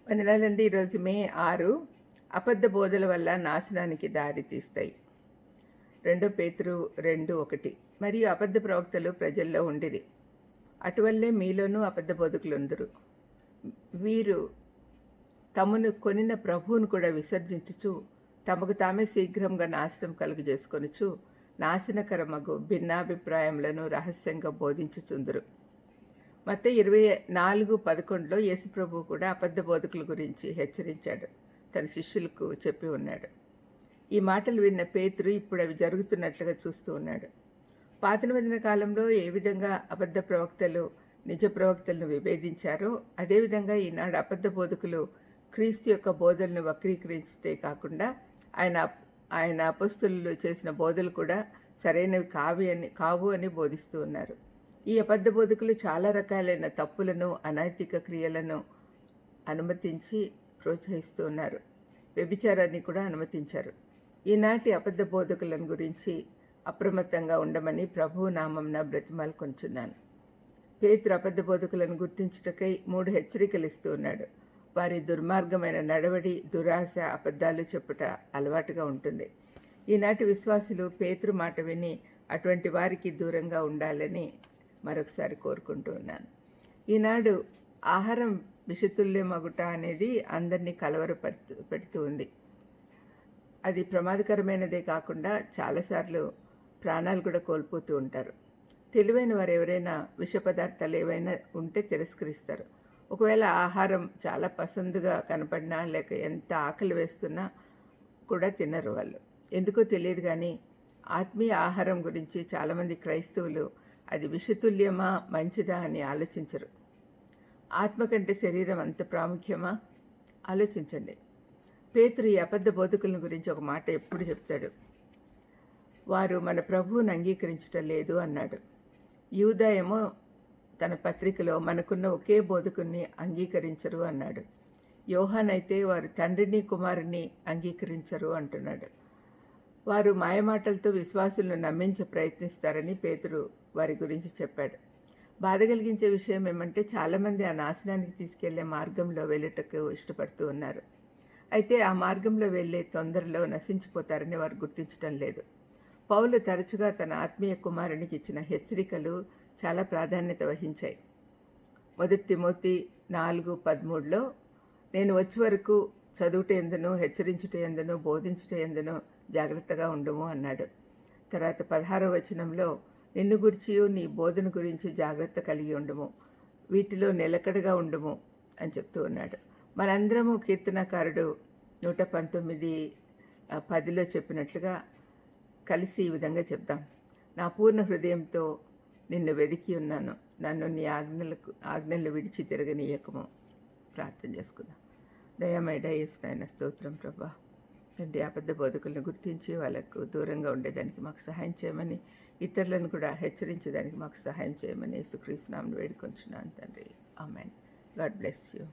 వందనాలండి. ఈరోజు మే 6 అబద్ధ బోధల వల్ల నాశనానికి దారి తీస్తాయి. 2 పేతురు 2:1 మరియు అబద్ధ ప్రవక్తలు ప్రజల్లో ఉండిరి. అటువల్లే మీలోనూ అబద్ధ బోధకులుందురు. వీరు తమను కొనిన ప్రభువును కూడా విసర్జించుచు తమకు తామే శీఘ్రంగా నాశనం కలుగజేసుకొనుచు నాశనకరమగు భిన్నాభిప్రాయములను రహస్యంగా బోధించుచుందురు. మత్తయి 24:11 యేసుప్రభువు కూడా అబద్ధ బోధకుల గురించి హెచ్చరించాడు. తన శిష్యులకు చెప్పి ఉన్నాడు. ఈ మాటలు విన్న పేతురు ఇప్పుడు అవి జరుగుతున్నట్లుగా చూస్తూ ఉన్నాడు. పాత నిబంధన కాలంలో ఏ విధంగా అబద్ధ ప్రవక్తలు నిజ ప్రవక్తలను విభేదించారో అదేవిధంగా ఈనాడు అబద్ధ బోధకులు క్రీస్తు యొక్క బోధలను వక్రీకరించే కాకుండా ఆయన అపొస్తలులు చేసిన బోధలు కూడా సరైనవి కావు అని బోధిస్తూ ఉన్నారు. ఈ అబద్ధ బోధకులు చాలా రకాలైన తప్పులను అనైతిక క్రియలను అనుమతించి ప్రోత్సహిస్తూ ఉన్నారు. వ్యభిచారాన్ని కూడా అనుమతించారు. ఈనాటి అబద్ధ బోధకులను గురించి అప్రమత్తంగా ఉండమని ప్రభువు నామంన బ్రతిమాలుకొంచున్నాను. పేతురు అబద్ధ బోధకులను గుర్తించుటకై 3 హెచ్చరికలు ఇస్తూ ఉన్నాడు. వారి దుర్మార్గమైన నడవడి, దురాశ, అబద్ధాలు చెప్పుట అలవాటుగా ఉంటుంది. ఈనాటి విశ్వాసులు పేతురు మాట విని అటువంటి వారికి దూరంగా ఉండాలని మరొకసారి కోరుకుంటూ ఉన్నాను. ఈనాడు ఆహారం విషతుల్యమగుట అనేది అందరినీ పెడుతూ ఉంది. అది ప్రమాదకరమైనదే కాకుండా చాలాసార్లు ప్రాణాలు కూడా కోల్పోతూ ఉంటారు. తెలివైన వారు ఎవరైనా విష పదార్థాలు ఏవైనా ఉంటే తిరస్కరిస్తారు. ఒకవేళ ఆహారం చాలా పసందుగా కనపడినా లేక ఎంత ఆకలి వేస్తున్నా కూడా తినరు వాళ్ళు. ఎందుకో తెలియదు కానీ ఆత్మీయ ఆహారం గురించి చాలామంది క్రైస్తవులు అది విషతుల్యమా మంచిదా అని ఆలోచించరు. ఆత్మ కంటే శరీరం అంత ప్రాముఖ్యమా? ఆలోచించండి. పేతురు ఈ అబద్ధ బోధకుల గురించి ఒక మాట ఎప్పుడు చెప్తాడు. వారు మన ప్రభువుని అంగీకరించటం లేదు అన్నాడు. యూదా ఏమో తన పత్రికలో మనకున్న ఒకే బోధకుని అంగీకరించరు అన్నాడు. యోహాన్ అయితే వారు తండ్రిని కుమారుని అంగీకరించరు అంటున్నాడు. వారు మాయమాటలతో విశ్వాసులను నమ్మించ ప్రయత్నిస్తారని పేతురు వారి గురించి చెప్పాడు. బాధ కలిగించే విషయం ఏమంటే చాలామంది ఆ నాశనానికి తీసుకెళ్లే మార్గంలో వెళ్ళటకు ఇష్టపడుతూ ఉన్నారు. అయితే ఆ మార్గంలో వెళ్ళే తొందరలో నశించిపోతారని వారు గుర్తించడం లేదు. పౌలు తరచుగా తన ఆత్మీయ కుమారునికి ఇచ్చిన హెచ్చరికలు చాలా ప్రాధాన్యత వహించాయి. 1 తిమోతి 4:13 నేను వచ్చే వరకు చదువుట ఎందును, హెచ్చరించుట ఎందును, బోధించుట ఎందును జాగ్రత్తగా ఉండుము అన్నాడు. తర్వాత 16వ వచనంలో నిన్ను గురించియు నీ బోధన గురించి జాగ్రత్త కలిగి ఉండుము, వీటిలో నిలకడగా ఉండుము అని చెప్తూ ఉన్నాడు. మనందరము కీర్తనకారుడు 119:10 చెప్పినట్లుగా కలిసి ఈ విధంగా చెప్దాం. నా పూర్ణ హృదయంతో నిన్ను వెదికి ఉన్నాను, నన్ను నీ ఆజ్ఞలు విడిచి తిరగనీయకము. ప్రార్థన చేసుకుందాం. దయమేడ యేసునాయన స్తోత్రం ప్రభా. తండ్రి, అబద్ధ బోధకులను గుర్తించి వాళ్ళకు దూరంగా ఉండేదానికి మాకు సహాయం చేయమని, ఇతరులను కూడా హెచ్చరించేదానికి మాకు సహాయం చేయమని యేసుక్రీస్తు నామమున వేడుకొంచున్నాను తండ్రి. ఆమేన్. God bless you.